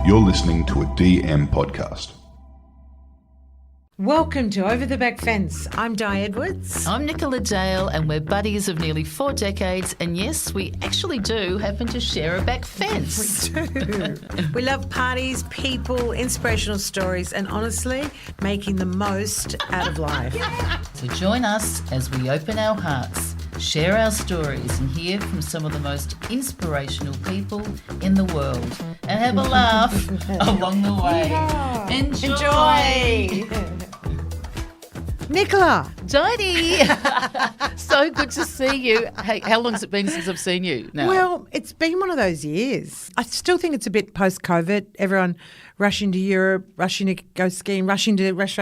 You're listening to a DM podcast. Welcome to Over the Back Fence. I'm Di Edwards. I'm Nicola Dale, and we're buddies of nearly 4 decades. And yes, we actually do happen to share a back fence. We do. We love parties, people, inspirational stories, and honestly, making the most out of life. So join us as we open our hearts, share our stories, and hear from some of the most inspirational people in the world, and have a laugh along the way. Yeah. Enjoy. Nicola. Didi, so good to see you. Hey, how long has it been since I've seen you now? Well, it's been one of those years. I still think it's a bit post-COVID. Everyone rushing to Europe, rushing to go skiing, rushing to rush.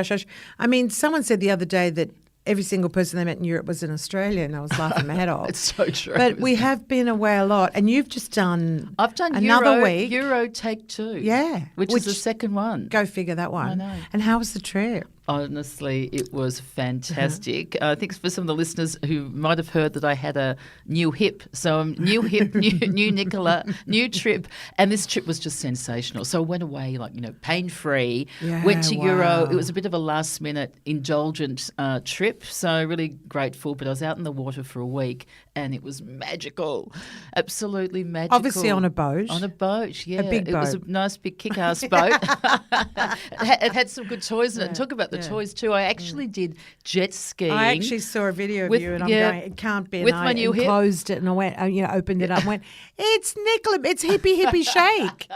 I mean, someone said the other day that every single person they met in Europe was an Australian. I was laughing my head off. It's so true. But we have been away a lot, and you've just done. I've done another week. Euro take 2. Yeah, which is the second one. Go figure that one. I know. And how was the trip? Honestly, it was fantastic. I think for some of the listeners who might have heard that I had a new hip. So new hip, new Nicola, new trip. And this trip was just sensational. So I went away pain-free, went to Euro. It was a bit of a last-minute indulgent trip. So really grateful. But I was out in the water for a week and it was magical. Absolutely magical. Obviously on a boat. On a boat, yeah. A big boat. It was a nice big kick-ass boat. It had some good toys in it. Talk about the toys too. I actually did jet skiing. I actually saw a video of you and I'm going, it can't be. With and my new hip. Closed it and I went, opened it up and went, it's Nicola, it's hippie shake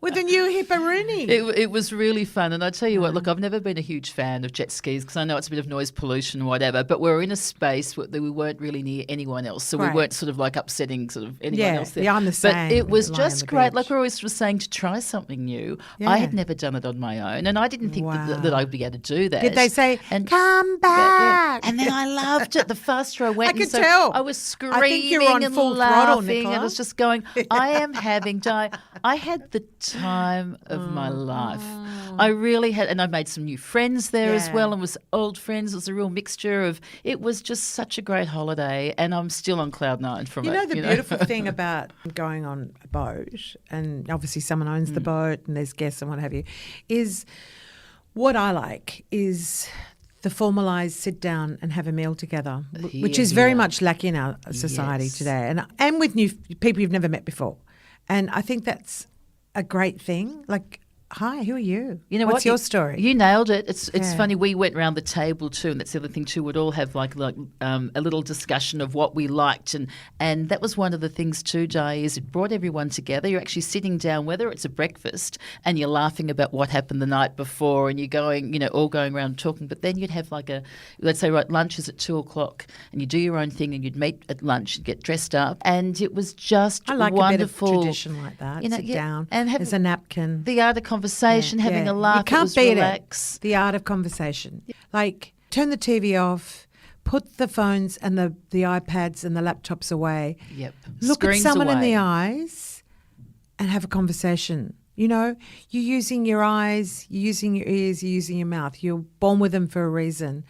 with a new hipperoonie. It was really fun. And I tell you what, look, I've never been a huge fan of jet skis because I know it's a bit of noise pollution or whatever, but we're in a space that we weren't really near anyone else. So we weren't sort of like upsetting sort of anyone else there. Yeah, I'm the same. But it was just great. Like we're always saying, to try something new. Yeah. I had never done it on my own and I didn't think that I'd be able to do that. Did they say, come back? Yeah. And then I loved it. The faster I went. I could tell. I was screaming I think you were on and full laughing throttle, Nicola. and I was just going, I am having I had the time of my life. I really had, and I made some new friends there as well and was old friends. It was a real mixture of, it was just such a great holiday and I'm still on cloud 9 from it. You know the beautiful thing about going on a boat, and obviously someone owns the boat and there's guests and what have you, is what I like is the formalised sit down and have a meal together, which is very much lacking in our society today, and with new people you've never met before. And I think that's a great thing. Like, hi, who are you? You know what's your story? You nailed it. It's funny. We went around the table too, and that's the other thing too. We'd all have like a little discussion of what we liked, and that was one of the things too, Di, is it brought everyone together. You're actually sitting down, whether it's a breakfast, and you're laughing about what happened the night before, and you're going, all going around talking. But then you'd have like let's say lunch is at 2:00, and you do your own thing, and you'd meet at lunch and get dressed up, and it was just I like wonderful. A bit of tradition like that. Sit down and have there's a napkin. The art of conversation, having a laugh. You can't beat it. The art of conversation. Like, turn the TV off, put the phones and the iPads and the laptops away. Yep. Look Screens at someone away. in the eyes and have a conversation. You're using your eyes, you're using your ears, you're using your mouth. You're born with them for a reason.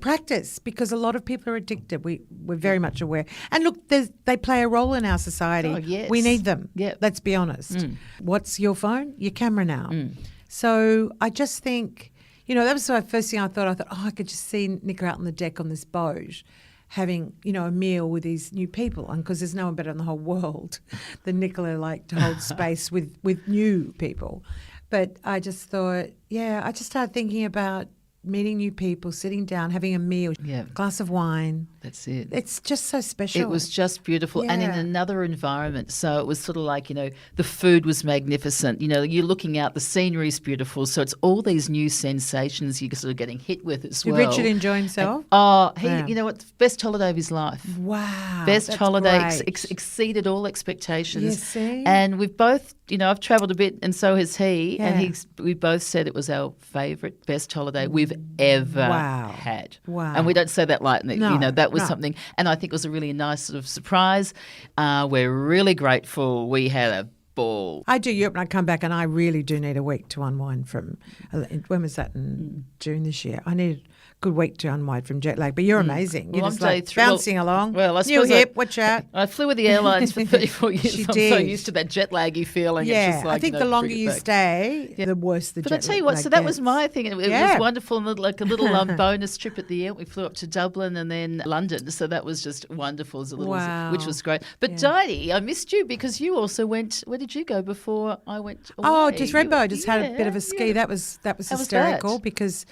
Practice, because a lot of people are addicted. We're very much aware. And look, they play a role in our society. Oh, yes. We need them. Yep. Let's be honest. What's your phone? Your camera now. So I just think, that was the first thing I thought, I could just see Nick out on the deck on this boat having, a meal with these new people. And because there's no one better in the whole world than Nicola, to hold space with new people. But I just thought, I just started thinking about meeting new people, sitting down, having a meal, glass of wine. That's it. It's just so special. It was just beautiful and in another environment. So it was sort of like, the food was magnificent. You're looking out, the scenery's beautiful. So it's all these new sensations you're sort of getting hit with as well. Did Richard enjoy himself? You know what? Best holiday of his life. Wow. Best holiday, exceeded all expectations. Yes, see? And we've both, I've travelled a bit and so has he. Yeah. And we both said it was our favourite, best holiday we've ever had. Wow. And we don't say that lightly. No, that was something. And I think it was a really nice sort of surprise. We're really grateful. We had a ball. I do Europe and I come back and I really do need a week to unwind from, when was that, in June this year? I need good week to unwind from jet lag. But you're amazing. You're Well, just I'm like bouncing along. Well, I New suppose hip, watch out. I flew with the airlines for 34 years. She I'm so did. used to that jet laggy feeling. Yeah, It's just like, I think the longer you stay, the worse the jet But I lag tell you what, so that was gets. my thing. It was wonderful, and like a little bonus trip at the end. We flew up to Dublin and then London, so that was just wonderful as a little, which was great. But Didi, I missed you because you also went. Where did you go before I went away? Oh, to Thredbo. Just had a bit of a ski. Yeah. That was How was hysterical that? because,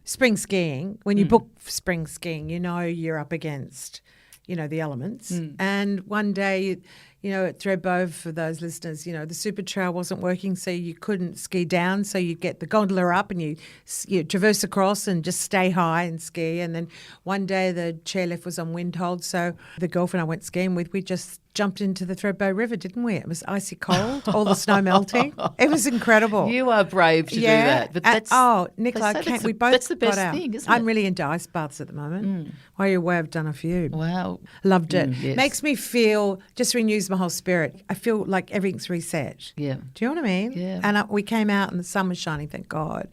spring skiing, when you book spring skiing, you're up against, the elements. And one day, at Thredbo, for those listeners, the super trail wasn't working, so you couldn't ski down. So you get the gondola up and you traverse across and just stay high and ski. And then one day the chairlift was on wind hold. So the girlfriend I went skiing with, we just jumped into the Thredbo River, didn't we? It was icy cold, all the snow melting. It was incredible. You are brave to do that. But that's, Nicola, they say we both that's the best got out. thing, isn't I'm it? really into ice baths at the moment. Why you aware I've done a few. Wow. Loved it. Yes. Makes me feel, just renews my whole spirit. I feel like everything's reset. Yeah. Do you know what I mean? Yeah. And we came out and the sun was shining, thank God.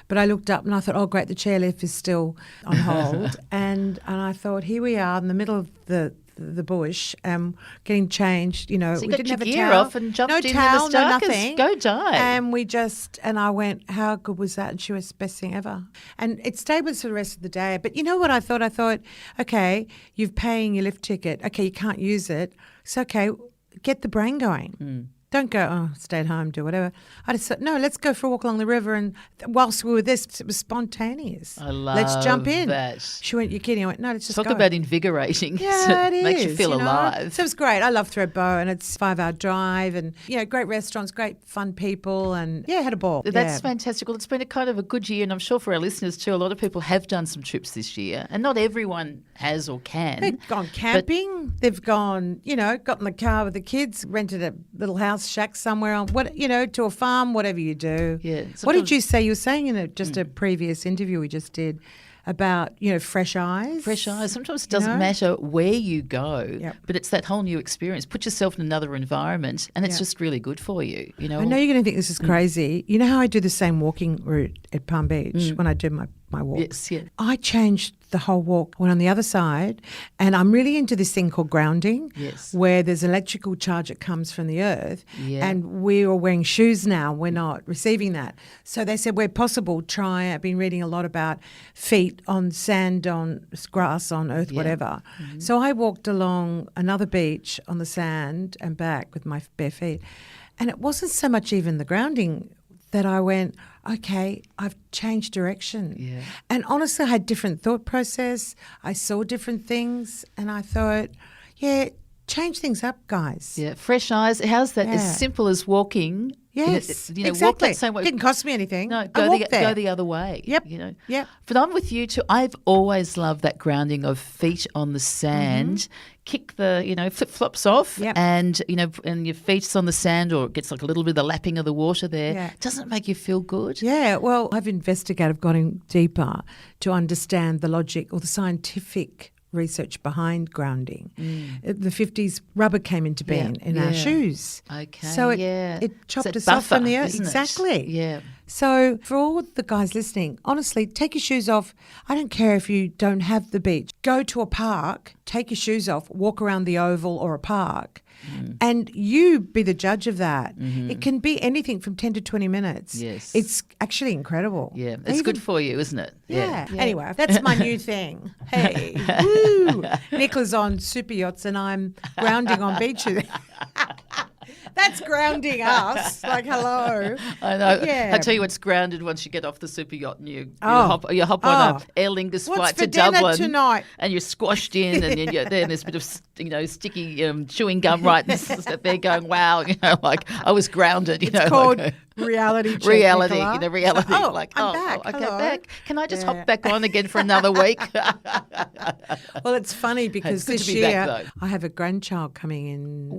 But I looked up and I thought, oh, great, the chairlift is still on hold. and I thought, here we are in the middle of the bush, getting changed. So you we got didn't your have a gear towel, off and jumped no in towel, in the no darkest. nothing. Go dive. And I went, how good was that? And she was best thing ever. And it stayed with us for the rest of the day. But you know what I thought? I thought, okay, you're paying your lift ticket. Okay, you can't use it. So okay, get the brain going. Don't go, stay at home, do whatever. I just thought, no, let's go for a walk along the river. And whilst we were this, it was spontaneous. I love let's jump in. that. She went, you're kidding. I went, no, let's just Talk go. about invigorating. Yeah, it makes is, you feel alive. So it was great. I love Thredbo, and it's a 5-hour drive, and great restaurants, great fun people, and had a ball. That's fantastic. Well, it's been a kind of a good year, and I'm sure for our listeners too, a lot of people have done some trips this year, and not everyone has or can. They've gone camping. They've gone, got in the car with the kids, rented a little house shack somewhere on to a farm, whatever you do. Yeah. What did you say? You were saying in a previous interview we just did about, fresh eyes. Fresh eyes. Sometimes it doesn't matter where you go, but it's that whole new experience. Put yourself in another environment, and it's just really good for you. I know you're going to think this is crazy. You know how I do the same walking route at Palm Beach when I do my walks? Yes, yeah. I changed the whole walk, went on the other side, and I'm really into this thing called grounding, where there's electrical charge that comes from the earth, and we are wearing shoes now. We're not receiving that. So they said, where possible, try. I've been reading a lot about feet on sand, on grass, on earth, whatever. So I walked along another beach on the sand and back with my bare feet, and it wasn't so much even the grounding that I went, okay, I've changed direction. Yeah. And honestly, I had different thought process. I saw different things, and I thought, change things up, guys. Yeah, fresh eyes. How's that? Yeah. As simple as walking. Yes, walk exactly. that same way. Didn't cost me anything. No, I go walked there. the other way. Yep. Yep. But I'm with you too. I've always loved that grounding of feet on the sand. Kick the, flip flops off, and and your feet's on the sand, or it gets like a little bit of the lapping of the water there. Yeah. Doesn't it make you feel good? Yeah. Well, I've investigated, gone deeper to understand the logic or the scientific research behind grounding. In the 50s, rubber came into being in our shoes. Okay. So it chopped that us off from buffer, the earth. isn't it? Exactly. Yeah. So for all the guys listening, honestly, take your shoes off. I don't care if you don't have the beach. Go to a park, take your shoes off, walk around the oval or a park, and you be the judge of that. It can be anything from 10 to 20 minutes. Yes. It's actually incredible. Yeah. It's good for you, isn't it? Yeah. Anyway, that's my new thing. Hey, woo! Nicola's on super yachts and I'm grounding on beaches. That's grounding us. Like, hello. I know. Yeah. I tell you what's grounded once you get off the super yacht and you hop on a Aer Lingus What's flight for to dinner Dublin tonight? and you're squashed in and then there's a bit of sticky chewing gum right there going, wow, like I was grounded. It's called reality check, reality, Nicola. reality. So, like, I'm back. I Hello. get back. Can I just hop back on again for another week? Well, it's funny because It's good this to be back, year though. I have a grandchild coming in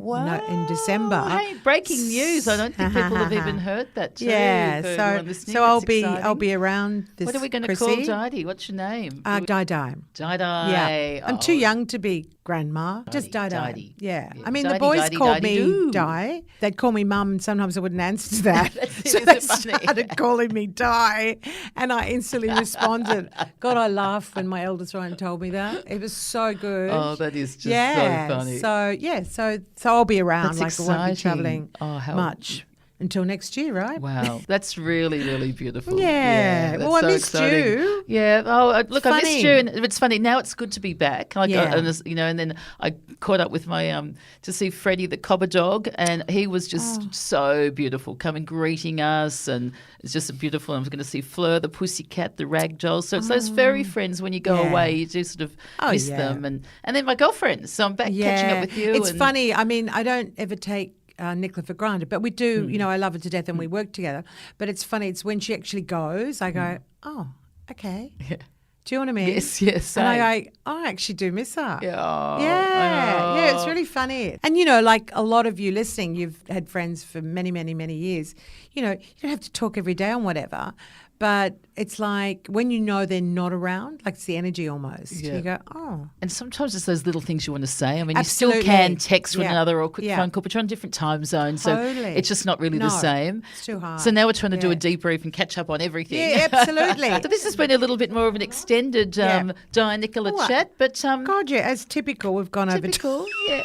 in December. Hey, breaking news. I don't think people have even heard that too. Yeah, for everyone listening. so I'll That's exciting. I'll be around this. What are we going to call Didi? What's your name? Di. Didi. Yeah, I'm too young to be grandma. Just Di. Didi. Yeah. Yeah. I mean, the Didi, boys Didi, called Didi, me doo. Di. They'd call me mum, and sometimes I wouldn't answer to that. So they started calling me Di, and I instantly responded. God, I laughed when my eldest Ryan told me that. It was so good. Oh, that is just so funny. So I'll be around. That's I won't be exciting. travelling much. Until next year, right? Wow, that's really, really beautiful. Yeah. Well, I missed you. Yeah. Oh, look, I missed you, and Funny. it's funny. Now it's good to be back. And then I caught up with my to see Freddie the Cobber dog, and he was just so beautiful, coming greeting us, and it's just beautiful. I'm going to see Fleur the pussycat, the ragdoll. So it's those furry friends. When you go away, you do sort of miss them, and then my girlfriends. So I'm back catching up with you. It's funny. I mean, I don't ever take Nicola for granted, but we do, I love her to death and we work together. But it's funny, it's when she actually goes, I go, oh, okay. Yeah. Do you know what I mean? Yes. And Same. I go, I actually do miss her. Yeah. Yeah, it's really funny. And, like a lot of you listening, you've had friends for many, many, many years. You don't have to talk every day on whatever. But it's like when they're not around, like it's the energy almost. Yeah. You go, oh. And sometimes it's those little things you want to say. I mean, Absolutely. you still can text one Yeah. another or a quick Yeah. phone call, but you're on different time zones. Totally. So it's just not really the No, same. it's too hard. So now we're trying to do a Yeah. debrief and catch up on everything. Yeah, absolutely. So this has been a little bit more of an extended Di Nicola Well, chat. But God, yeah, as typical, we've gone over time. typical, yeah.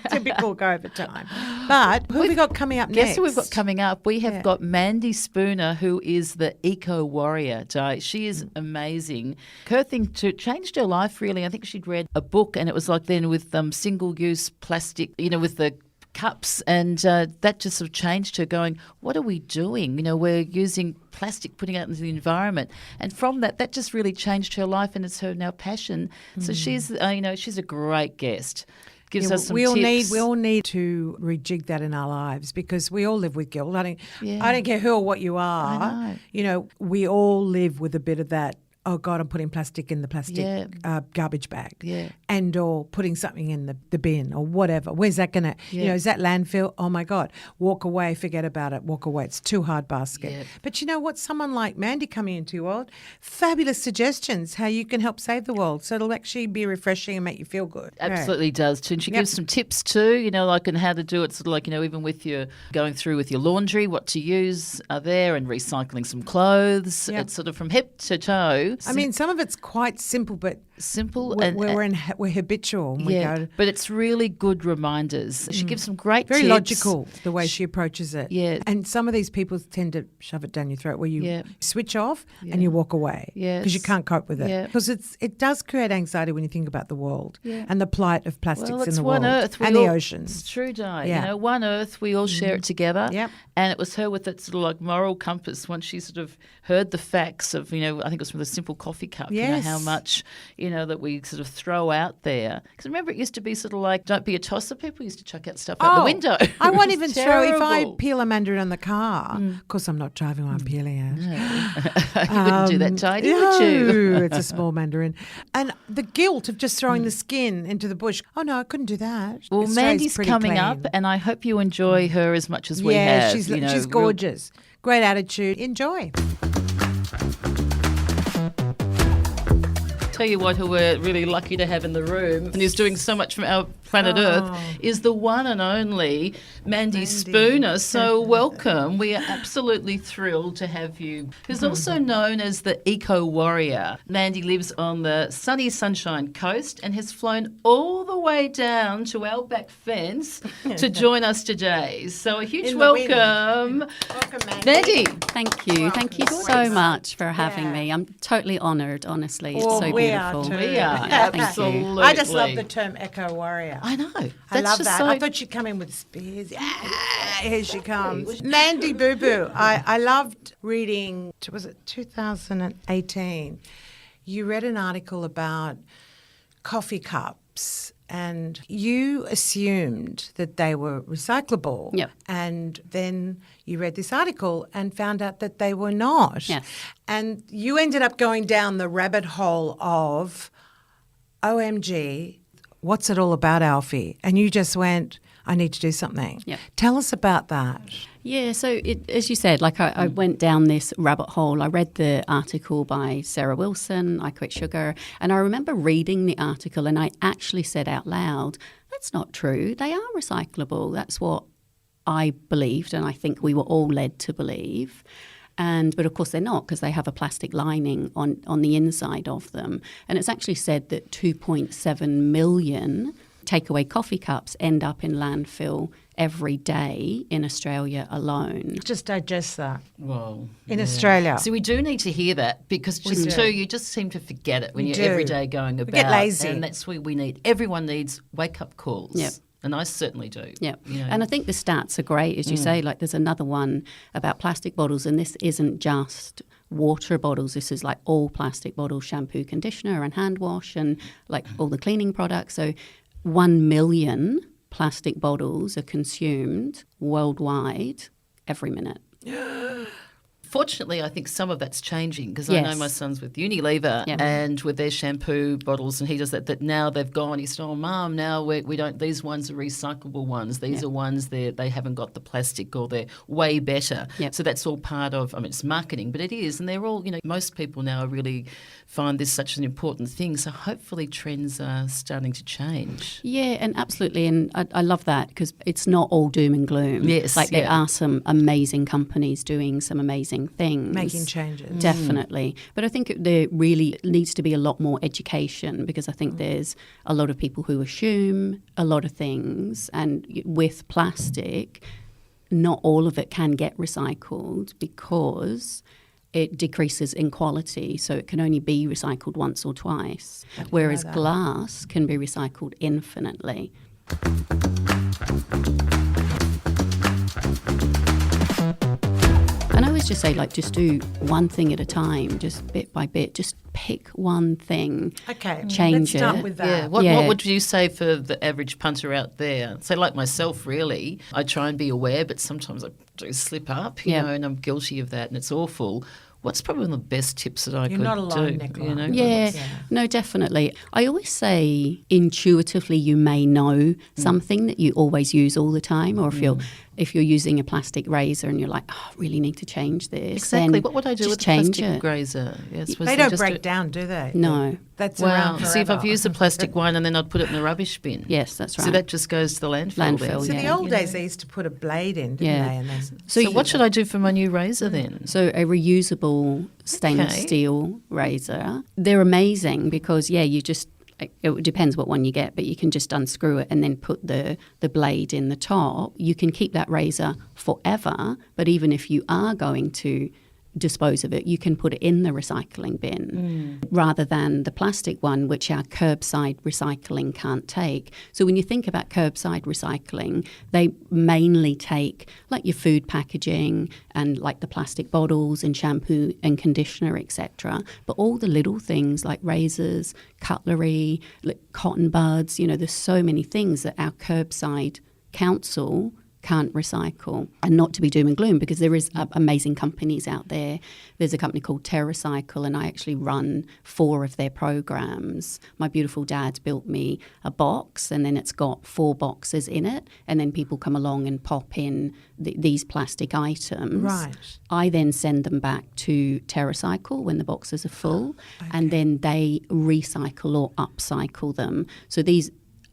Typical go over time. But who have we got coming up Guess next? who we've got coming up? We have Yeah. got Mandy Spooner, who is the eco warrior. Di. She is amazing. Her thing changed her life, really. I think she'd read a book, and it was like then with single-use plastic, with the cups, and that just sort of changed her, going, what are we doing? We're using plastic, putting it out into the environment. And from that just really changed her life, and it's her now passion. So she's a great guest. Gives us some tips. We all need to rejig that in our lives, because we all live with guilt. I don't care who or what you are. I know. We all live with a bit of that. Oh God, I'm putting plastic in the plastic garbage bag, and or putting something in the bin or whatever. Where's that gonna? Is that landfill? Oh my God, walk away, forget about it, walk away. It's too hard basket. Yeah. But you know what? Someone like Mandy coming into your world, fabulous suggestions how you can help save the world. So it'll actually be refreshing and make you feel good. Absolutely does too. And she gives some tips too, like on how to do it, sort of like, even with your going through with your laundry, what to use are there, and recycling some clothes. Yep. It's sort of from hip to toe. I mean, some of it's quite simple, but we're habitual. And we go, but it's really good reminders. She gives some great very tips. logical the way she approaches it. Yeah. And some of these people tend to shove it down your throat, where you switch off and you walk away Yes. because you can't cope with it. Yeah. Because it does create anxiety when you think about the world and the plight of plastics Well, in it's the one world earth. and the oceans. It's true, Di. Yeah. One earth, we all share it together. Yep. And it was her with that sort of like moral compass once she sort of heard the facts of, I think it was from the simple coffee cup, Yes. how much, that we sort of throw out there. Because remember, it used to be sort of like, don't be a tosser. People used to chuck out stuff out the window. I won't It was even throw, if I terrible. peel a mandarin on the car, of course I'm not driving while I'm peeling it. You wouldn't do that, Tidy, would you? No, it's a small mandarin. And the guilt of just throwing the skin into the bush. Oh, no, I couldn't do that. Well, Australia's Mandy's pretty coming clean. up, and I hope you enjoy her as much as we have. She's gorgeous. Great attitude. Enjoy. Tell you what, who we're really lucky to have in the room, and who's doing so much from our planet Earth, is the one and only Mandy Spooner. So welcome. We are absolutely thrilled to have you. Who's also known as the Eco Warrior. Mandy lives on the sunny Sunshine Coast and has flown all the way down to our back fence to join us today. So a huge welcome. Welcome, Mandy. Thank you. Thank you so much for having me. I'm totally honoured, honestly. It's so we beautiful. are too. We are, Thank you. absolutely. I just love the term Eco Warrior. I know. I love just that. So... I thought she'd come in with spears. Here she comes. Mandy Boo Boo. I loved reading, was it 2018? You read an article about coffee cups and you assumed that they were recyclable. Yep. And then you read this article and found out that they were not. Yes. And you ended up going down the rabbit hole of, OMG, what's it all about, Alfie? And you just went, I need to do something. Yep. Tell us about that. Yeah, so as you said, I went down this rabbit hole. I read the article by Sarah Wilson, I Quit Sugar, and I remember reading the article and I actually said out loud, that's not true. They are recyclable. That's what I believed, and I think we were all led to believe. But of course they're not, because they have a plastic lining on the inside of them. And it's actually said that 2.7 million takeaway coffee cups end up in landfill every day in Australia alone. Just digest that. Well, in Australia. So we do need to hear that, because you just seem to forget it when We you're do. every day going about. We get lazy. And that's where we need, everyone needs wake-up calls. Yep. And I certainly do. Yeah. You know. And I think the stats are great, as you say. Like there's another one about plastic bottles, and this isn't just water bottles. This is like all plastic bottles, shampoo, conditioner and hand wash and like all the cleaning products. So 1 million plastic bottles are consumed worldwide every minute. Fortunately, I think some of that's changing, because I know Yes. my son's with Unilever and with their shampoo bottles, and he does that now they've gone. He said, "Oh, Mum, now we don't. These ones are recyclable ones. These are ones they haven't got the plastic, or they're way better." Yep. So that's all part of. I mean, it's marketing, but it is, and they're all. Most people now really find this such an important thing. So hopefully, trends are starting to change. Yeah, and absolutely. And I love that, because it's not all doom and gloom. Yes, Like there yeah. are some amazing companies doing some amazing things. Making changes. Definitely. But I think there really needs to be a lot more education, because I think there's a lot of people who assume a lot of things. And with plastic, not all of it can get recycled because it decreases in quality. So it can only be recycled once or twice, whereas that. glass can be recycled infinitely. And I always just say, like, just do one thing at a time, just bit by bit. Just pick one thing. Okay, Change let's start it. with Yeah. that. What Yeah. would you say for the average punter out there? So like myself, really, I try and be aware, but sometimes I do slip up, you Yeah. know, and I'm guilty of that, and it's awful. What's probably one of the best tips that I You're could not alone, do? Nicola. You know? Yeah, no, definitely. I always say intuitively you may know something that you always use all the time, or if you're using a plastic razor and you're like, oh, I really need to change this. Exactly. then What would I do just with a change plastic it. grazer? Yeah, They don't break down, do they? No. That's Wow. around forever. See, if I've used a plastic one and then I'd put it in the rubbish bin. Yes, that's right. So that just goes to the landfill. then. Landfill, So yeah. the old days, they used to put a blade in, didn't Yeah. they? And then, So what should I do for my new razor then? So a reusable stainless Okay. steel razor. They're amazing because, you just, it depends what one you get, but you can just unscrew it and then put the blade in the top. You can keep that razor forever, but even if you are going to dispose of it, you can put it in the recycling bin rather than the plastic one, which our curbside recycling can't take. So when you think about curbside recycling, they mainly take like your food packaging and like the plastic bottles and shampoo and conditioner, etc. But all the little things like razors, cutlery, like cotton buds, there's so many things that our curbside council can't recycle. And not to be doom and gloom, because there is amazing companies out there. There's a company called TerraCycle, and I actually run 4 of their programs. My beautiful dad built me a box, and then it's got 4 boxes in it, and then people come along and pop in these plastic items. Right. I then send them back to TerraCycle when the boxes are full, and then they recycle or upcycle them. So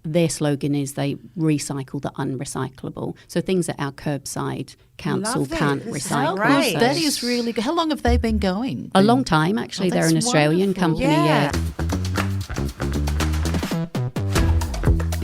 their slogan is they recycle the unrecyclable. So things that our curbside council Love it. can't This is recycle. great. So That is really good. How long have they been going? a long time, actually. Oh, They're an that's Australian wonderful. company. Yeah.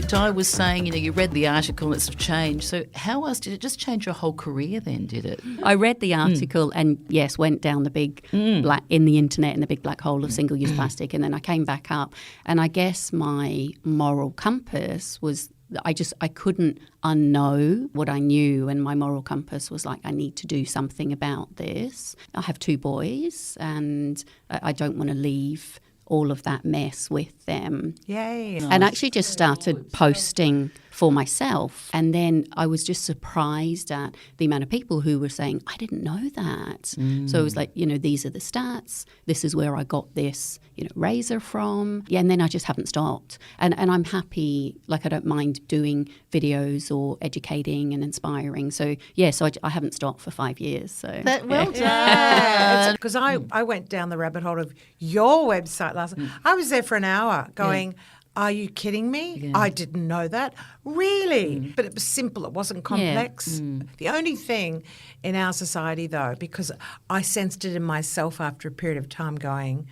Di was saying, you read the article and it's changed. So how else did it just change your whole career then, did it? I read the article and, yes, went down the big black, in the internet, in the big black hole of single-use plastic. And then I came back up. And I guess my moral compass was I couldn't unknow what I knew, and my moral compass was like, I need to do something about this. I have 2 boys, and I don't want to leave all of that mess with them. Yay. And actually just started posting for myself. And then I was just surprised at the amount of people who were saying, I didn't know that. So it was like, these are the stats. This is where I got this, razor from. Yeah, and then I just haven't stopped. And I'm happy, like I don't mind doing videos or educating and inspiring. So, so I haven't stopped for 5 years. So Well done. Yeah, because I went down the rabbit hole of your website last night. I was there for an hour going, Are you kidding me? Yeah. I didn't know that. Really? But it was simple. It wasn't complex. The only thing in our society, though, because I sensed it in myself after a period of time going,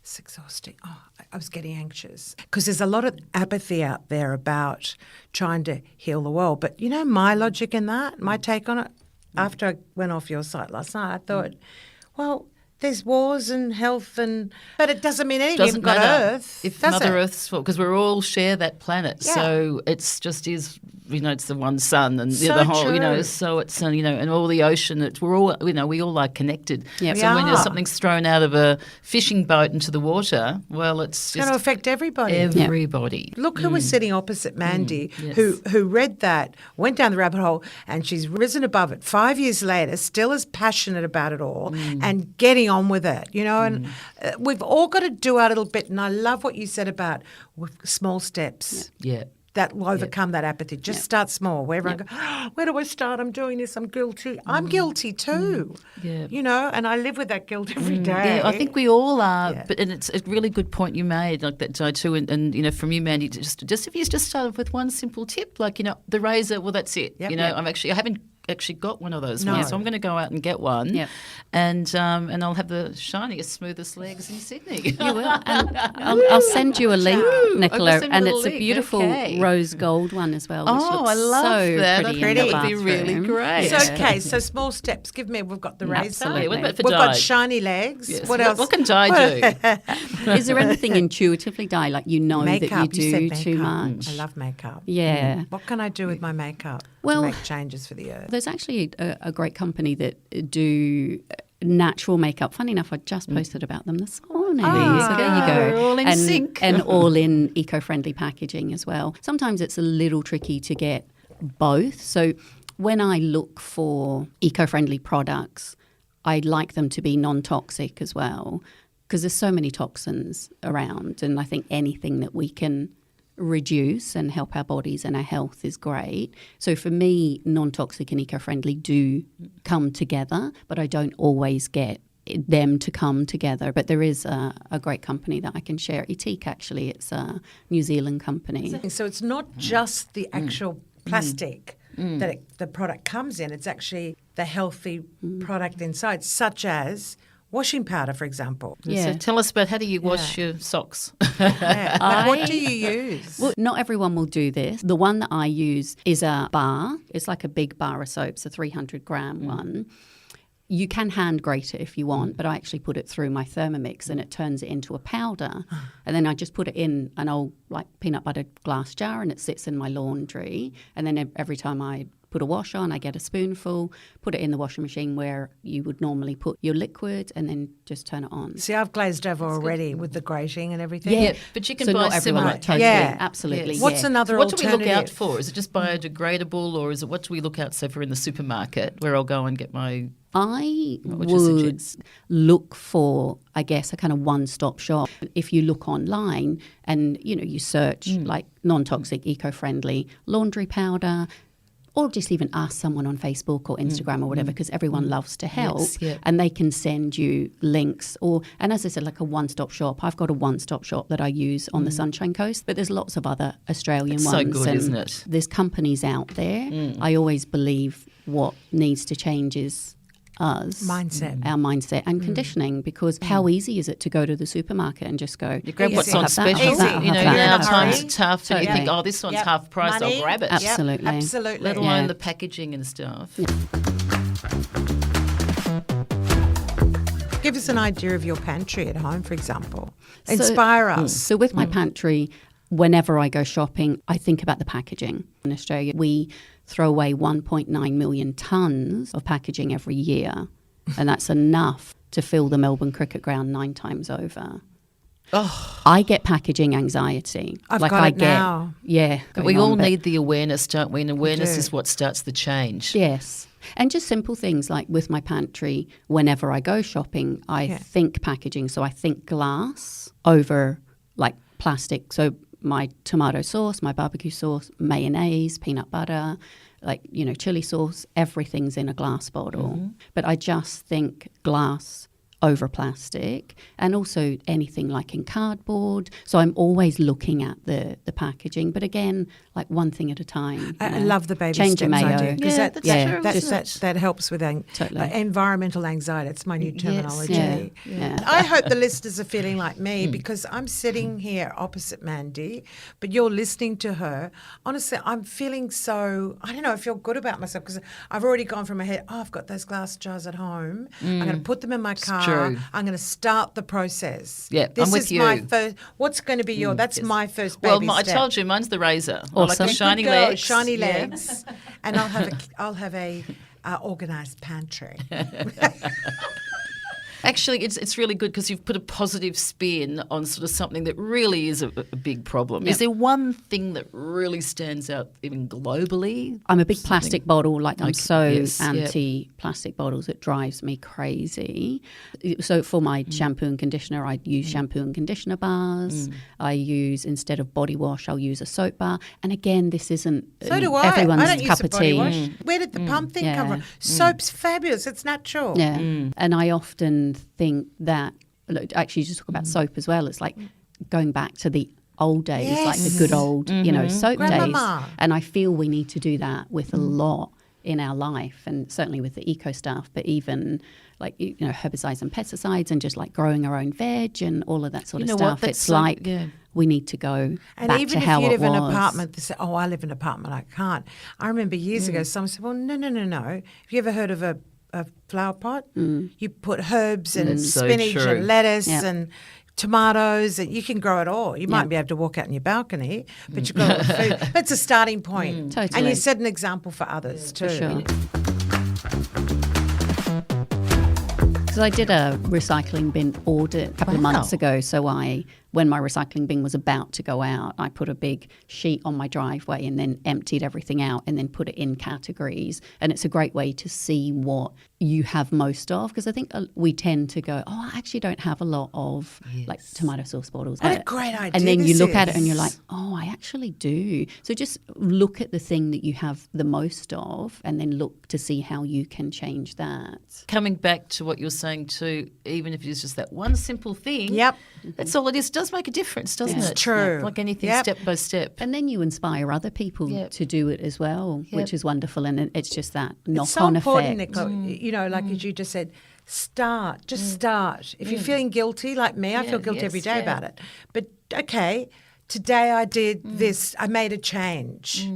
it's exhausting. I was getting anxious. Because there's a lot of apathy out there about trying to heal the world. But you know my logic in that, my take on it? After I went off your site last night, I thought, well, there's wars and health, but it doesn't mean anything. Doesn't You've got matter Earth. if does Mother it? Earth's fault, because we all share that planet. Yeah. So it's just is, it's the one sun and So the whole, true. so it's, and all the ocean. We're all, we all are connected. Yep. So when are. something's thrown out of a fishing boat into the water, well, it's It's going just to affect everybody. everybody. Look who was sitting opposite Mandy, Yes. who read that, went down the rabbit hole, and she's risen above it 5 years later, still as passionate about it all and getting on with it, and we've all got to do our little bit. And I love what you said about with small steps. Yeah. That will overcome that apathy. Just start small. Where everyone goes, where do I start? I'm doing this. I'm guilty. I'm guilty too. Yeah. And I live with that guilt every day. Yeah, I think we all are, Yeah. and it's a really good point you made, like that, Di, too, and from you, Mandy, just if you just started with one simple tip, like, the razor, well, that's it. Yep. I haven't actually got one of those No. yet, so I'm going to go out and get one, Yep. and I'll have the shiniest, smoothest legs in Sydney. You will. And I'll send you a link, Nicola, send me and a it's little a link, beautiful okay. rose gold one as well. Which Oh, looks I love so that. Pretty I in think the that would be really bathroom. great. So, Yeah. okay, so small steps. We've got the razor. Absolutely. What about for We've got Di? shiny legs. Yes. What else? What can Di do? Is there anything intuitively, Di, like Makeup. that you do said too makeup. much? I love makeup. Yeah. What can I do with my makeup Well, to make changes for the earth? There's actually a great company that do natural makeup. Funny enough, I just posted about them this morning. So there you go. We're all in and, sync. And all in eco-friendly packaging as well. Sometimes it's a little tricky to get both. So when I look for eco-friendly products, I like them to be non-toxic as well, because there's so many toxins around, and I think anything that we can reduce and help our bodies and our health is great. So for me, non-toxic and eco-friendly do come together, but I don't always get them to come together. But there is a great company that I can share. Etique, actually. It's a New Zealand company. So it's not just the actual plastic that the product comes in. It's actually the healthy product inside, such as washing powder, for example. Yeah. So tell us about how do you wash your socks? Yeah. What do you use? Well, not everyone will do this. The one that I use is a bar. It's like a big bar of soap, it's a 300-gram one. You can hand grate it if you want, but I actually put it through my Thermomix and it turns it into a powder. And then I just put it in an old peanut butter glass jar and it sits in my laundry. And then every time I put a wash on, I get a spoonful, put it in the washing machine where you would normally put your liquid, and then just turn it on. See, I've glazed over already with the grating and everything. Yeah, but you can So buy not everyone, similar. totally, Yeah. absolutely. Yes. What's yeah. another What do we alternative? look out for? Is it just biodegradable, or is it what do we look out for in the supermarket where I'll go and get my? I would you would suggest? look for, I guess, a kind of one-stop shop. If you look online and, you search like non-toxic, eco-friendly laundry powder, or just even ask someone on Facebook or Instagram or whatever, because everyone loves to help, Yes, yeah. and they can send you links. And as I said, like a one-stop shop. I've got a one-stop shop that I use on the Sunshine Coast, but there's lots of other Australian It's ones. so good, and isn't it? There's companies out there. I always believe what needs to change is us, Mindset. our mindset and conditioning, because how easy is it to go to the supermarket and just go, You grab Easy. what's I'll on have that, I'll special. have that, I'll You know, have that. now times Hurry. are tough, and you Totally. think, oh, this one's Yep. half price, Money. I'll grab it. Yep. Absolutely. Absolutely. Let alone Yeah. the packaging and stuff. Give us an idea of your pantry at home, for example. So- Inspire us. So with my pantry, whenever I go shopping, I think about the packaging. In Australia, we throw away 1.9 million tonnes of packaging every year, and that's enough to fill the Melbourne Cricket Ground 9 times over. I get packaging anxiety. I've got it now. Yeah. But we going all on, but- need the awareness, don't we? And awareness do. is what starts the change. Yes. And just simple things like with my pantry, whenever I go shopping, I think packaging. So I think glass over like plastic. So my tomato sauce, my barbecue sauce, mayonnaise, peanut butter, chili sauce, everything's in a glass bottle. But I just think glass over plastic, and also anything like in cardboard. So I'm always looking at the packaging, but again, like one thing at a time. I love the baby Change your steps mayo. idea, because That's true. that helps with Totally. environmental anxiety. It's my new terminology. Yeah. Yeah. I hope the listeners are feeling like me, because I'm sitting here opposite Mandy, but you're listening to her. Honestly, I'm feeling so, I don't know, I feel good about myself, because I've already gone from my head, I've got those glass jars at home. I'm going to put them in my car. true. I'm going to start the process. Yeah, this I'm with is you. my first, what's going to be your, that's my first baby Well, I step. told you, mine's the razor. I like Awesome. the shiny Good girl, legs. shiny Yeah. legs, and I'll have a organised pantry. Actually, it's really good because you've put a positive spin on sort of something that really is a big problem. Is there one thing that really stands out even globally? I'm a big plastic bottle. Like I'm so yes, anti-plastic bottles. It drives me crazy. So for my shampoo and conditioner, I use shampoo and conditioner bars. I use, instead of body wash, I'll use a soap bar. And again, this isn't So do I. everyone's I don't cup use a of body tea. wash. Where did the pump thing come Yeah. from? Soap's fabulous. It's natural. Yeah. And I often think that, look, actually, you just talk about soap as well. It's like going back to the old days, like the good old, soap Grandmama. days. And I feel we need to do that with a lot in our life, and certainly with the eco stuff, but even like, herbicides and pesticides, and just like growing our own veg and all of that sort of stuff. It's like we need to go And back even to if how you it live in was. an apartment, they say, "Oh, I live in an apartment, I can't." I remember years ago, someone said, "Well, no. Have you ever heard of a flower pot? You put herbs and That's so spinach true. and lettuce Yep. and tomatoes, and you can grow it all. You might be able to walk out in your balcony, but you've got all the food. That's a starting point. Totally. And you set an example for others too. For sure. Because I did a recycling bin audit a couple of months ago. So when my recycling bin was about to go out, I put a big sheet on my driveway and then emptied everything out and then put it in categories. And it's a great way to see what you have most of. Because I think we tend to go, oh, I actually don't have a lot of like tomato sauce bottles. What a great idea. And then you this look at it is. and you're like, oh, I actually do. So just look at the thing that you have the most of and then look to see how you can change that. Coming back to what you're saying too, even if it is just that one simple thing, Yep. that's all it is. Does make a difference, doesn't Yeah. it? It's true. Like anything, Yep. step by step. And then you inspire other people Yep. to do it as well, which is wonderful. And it's just that knock-on It's so important, effect. Nicola. Like as you just said, start. Just start. If you're feeling guilty, like me, I feel guilty every day about it. But okay, today I did this. I made a change.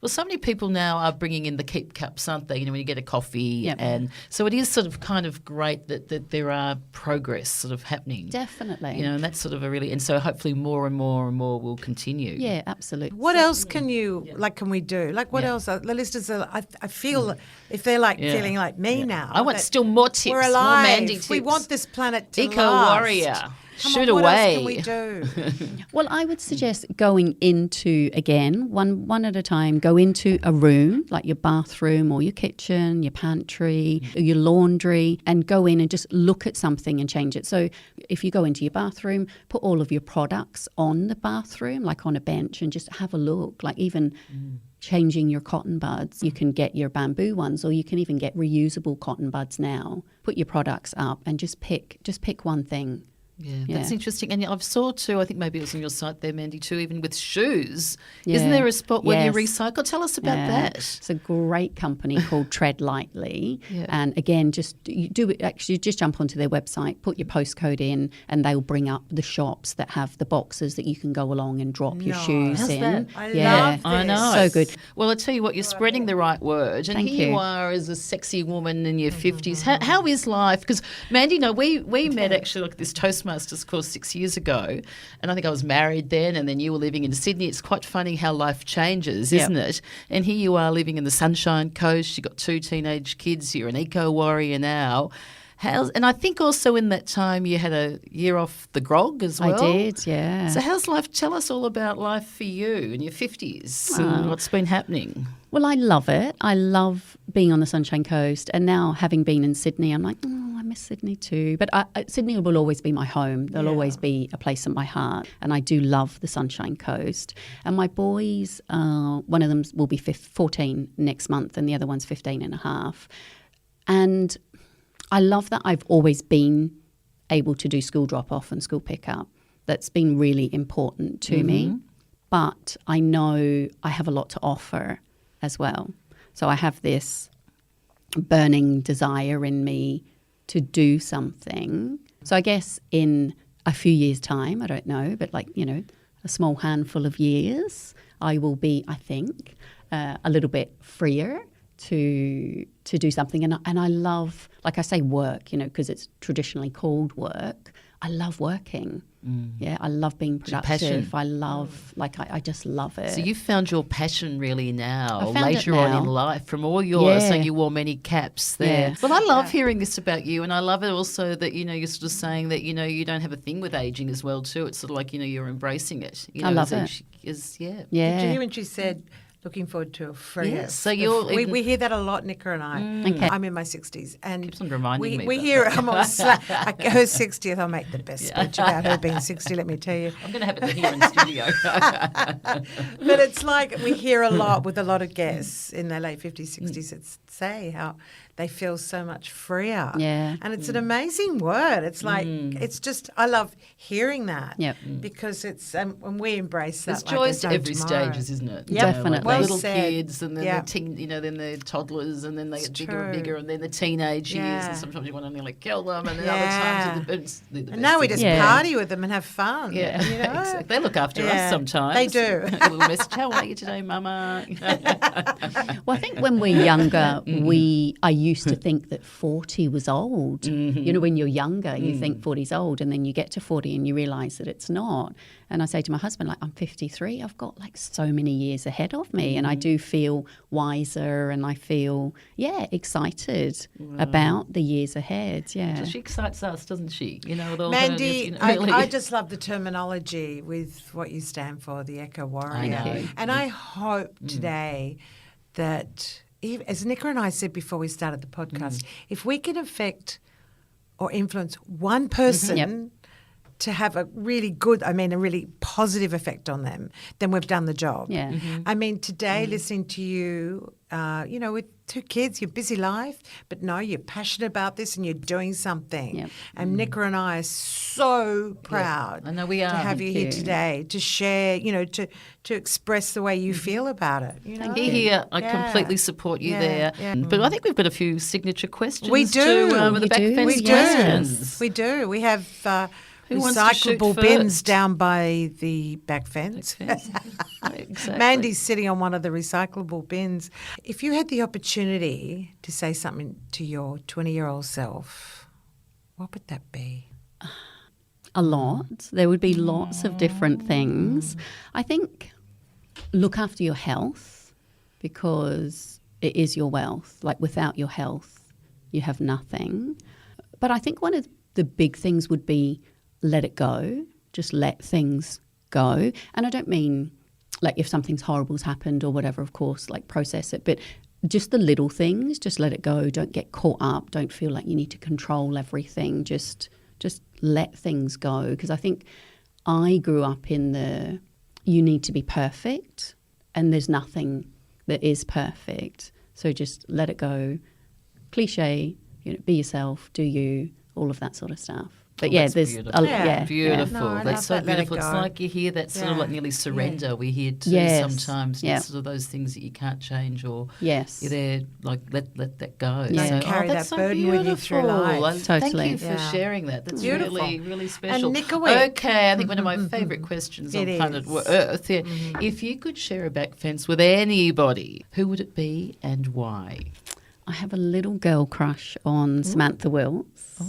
Well, so many people now are bringing in the keep cups, aren't they? When you get a coffee. Yep. And so it is sort of kind of great that there are progress sort of happening. Definitely. And that's sort of a really, and so hopefully more and more and more will continue. Yeah, absolutely. What else can we do? Like what else? The listeners are, I feel if they're like feeling like me now. I want that still more tips, We're more alive. Mandy tips. We want this planet to Eco last. warrior. Come Shoot on, what away. else can we do? Well, I would suggest going into, again, one at a time, go into a room, like your bathroom or your kitchen, your pantry, your laundry, and go in and just look at something and change it. So if you go into your bathroom, put all of your products on the bathroom, like on a bench, and just have a look, like even changing your cotton buds. You can get your bamboo ones, or you can even get reusable cotton buds now. Put your products up and just pick one thing. Yeah, that's interesting. And I've saw too, I think maybe it was on your site there, Mandy, too, even with shoes. Yeah. Isn't there a spot where you Yes. recycle? Tell us about that. It's a great company called Tread Lightly. Yeah. And again, just jump onto their website, put your postcode in, and they'll bring up the shops that have the boxes that you can go along and drop your shoes How's in. that? I yeah. love I know. So good. Well, I tell you what, you're spreading the right word. And Thank here you. you are as a sexy woman in your 50s. How is life? Because, Mandy, we met actually like this Toastmasters course 6 years ago. And I think I was married then, and then you were living in Sydney. It's quite funny how life changes, isn't it? And here you are living in the Sunshine Coast. You've got 2 teenage kids. You're an eco warrior now. And I think also in that time you had a year off the grog as well. I did, yeah. So how's life? Tell us all about life for you in your 50s and what's been happening. Well, I love it. I love being on the Sunshine Coast. And now, having been in Sydney, I'm like, I miss Sydney too. But Sydney will always be my home. There'll always be a place in my heart. And I do love the Sunshine Coast. And my boys, one of them will be 14 next month, and the other one's 15 and a half. And I love that I've always been able to do school drop-off and school pick-up. That's been really important to me. But I know I have a lot to offer as well. So I have this burning desire in me to do something. So I guess in a few years' time, I don't know, but a small handful of years, I will be, I think, a little bit freer to do something. And I love, like I say, work, because it's traditionally called work. I love working. Yeah, I love being productive. I love, I just love it. So you found your passion really now, found later it on now. in life, from all your, so Yeah. you wore many caps there. Yeah. Well, I love hearing this about you, and I love it also that, you're sort of saying that, you don't have a thing with aging as well too. It's sort of like, you're embracing it. I love it. Yeah. Yeah. Did you hear when she said, looking forward to a freer? Yes, so you're- we hear that a lot, Nicola and I. Okay. I'm in my 60s. And Keeps on reminding me we about hear that. I'm on her 60th. I'll make the best speech about her being 60, let me tell you. I'm going to have it here in studio. But it's like we hear a lot with a lot of guests in their late 50s, 60s that say how they feel so much freer. Yeah. And it's an amazing word. It's like, it's just, I love hearing that. Yep. Because it's, and we embrace that. There's like joys no to every tomorrow. stages, isn't it? Yep. Definitely. Like Well little said. kids, and then Yep. the teen, then the toddlers, and then they get bigger and true. bigger, and then the teenage years, Yeah. and sometimes you want to nearly kill them, and then Yeah. other times it's the And now we best just thing. Yeah. party with them and have fun. Yeah, You know? exactly. They look after Yeah. us sometimes. They do. A little message, how are you today, Mama? Well, I think when we're younger, I used to think that 40 was old. When you're younger, you think 40 is old, and then you get to 40 and you realise that it's not. And I say to my husband, I'm 53, I've got so many years ahead of me, and I do feel wiser, and I feel, excited about the years ahead. Yeah. So she excites us, doesn't she? With all Mandy, her, really. I just love the terminology with what you stand for, the Eco Warrior. know. And I hope today that, as Nicola and I said before we started the podcast, if we can affect or influence one person to have a really good, a really positive effect on them, then we've done the job. Yeah. Today listening to you, with 2 kids, your busy life, but no, you're passionate about this and you're doing something. Yep. And Nicola and I are so proud I know we are. to have you Thank here you. today to share, to express the way you feel about it. Here, I completely support you there. Yeah. But I think we've got a few signature questions. We do. Too, with the We back do. fence We do. questions. We do. We have Who wants to shoot recyclable bins first? down by the back fence. Exactly. Mandy's sitting on one of the recyclable bins. If you had the opportunity to say something to your 20-year-old self, what would that be? A lot. There would be lots of different things. I think look after your health, because it is your wealth. Without your health, you have nothing. But I think one of the big things would be let it go. Just let things go. And I don't mean if something's horrible's happened or whatever, of course, process it. But just the little things, just let it go. Don't get caught up. Don't feel like you need to control everything. Just let things go. Because I think I grew up in you need to be perfect, and there's nothing that is perfect. So just let it go. Cliche, be yourself, do you, all of that sort of stuff. But that's there's beautiful. No, Beautiful. I That's love so that, let it beautiful. It's go. like you hear that sort of Yeah. nearly surrender. We hear too Yes. sometimes. Yeah. It's sort of those things that you can't change, or Yes. you're there let that go. Yeah. Don't carry that's that so burden with you through beautiful. life. Thank Totally. you for Yeah. sharing that. That's Beautiful. really, really special. And Nicola- Okay, I think one of my favourite questions on It planet is. Earth. Yeah. If you could share a back fence with anybody, who would it be and why? I have a little girl crush on Samantha Wilts,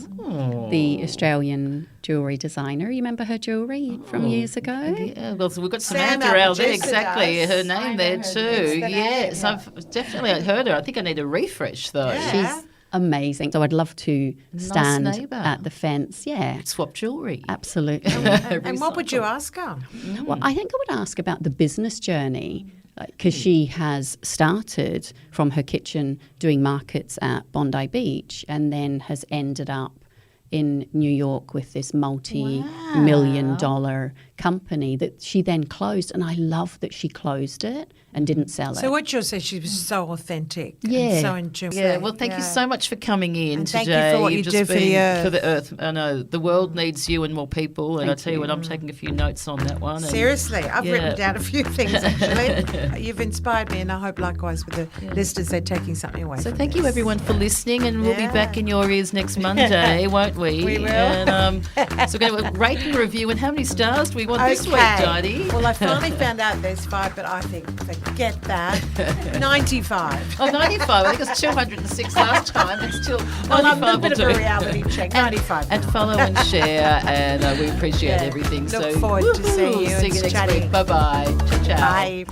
the Australian jewellery designer. You remember her jewellery from years ago? Yeah, well, so we've got Sam, Samantha our out there, producer, exactly. does. Her I name know there her. too. It's the name, Yes, yeah. I've definitely heard her. I think I need a refresh though. Yeah. She's amazing. So I'd love to stand neighbour. at the fence. Yeah, Swap jewellery. absolutely. And what would you ask her? Well, I think I would ask about the business journey, because she has started from her kitchen doing markets at Bondi Beach, and then has ended up in New York with this multi-million-dollar company that she then closed, and I love that she closed it and didn't sell it. So what you're saying, she was so authentic, Yeah. and so in tune. Yeah, well, thank you so much for coming in And today. thank you for what You've you just do for the been earth. For the earth. I know the world needs you and more people. And Thank I tell you what, I'm taking a few notes on that one. And Seriously, I've Yeah. written down a few things actually. You've inspired me, and I hope likewise with the listeners, they're taking something away. So from thank you this. everyone for listening, and we'll be Yeah. back in your ears next Monday, won't we? We will. And, so we're going to rate and review. And how many stars do we want this week, Dottie? Well, I finally found out there's 5, but I think forget that. 95. Oh, 95. I think it was 206 last time, but still 95 Well, I'm a little bit will of a do. reality check. 95. And follow and share, and we appreciate everything. Look so forward to seeing you See and you next chatting. week. Bye-bye. Ciao. Bye.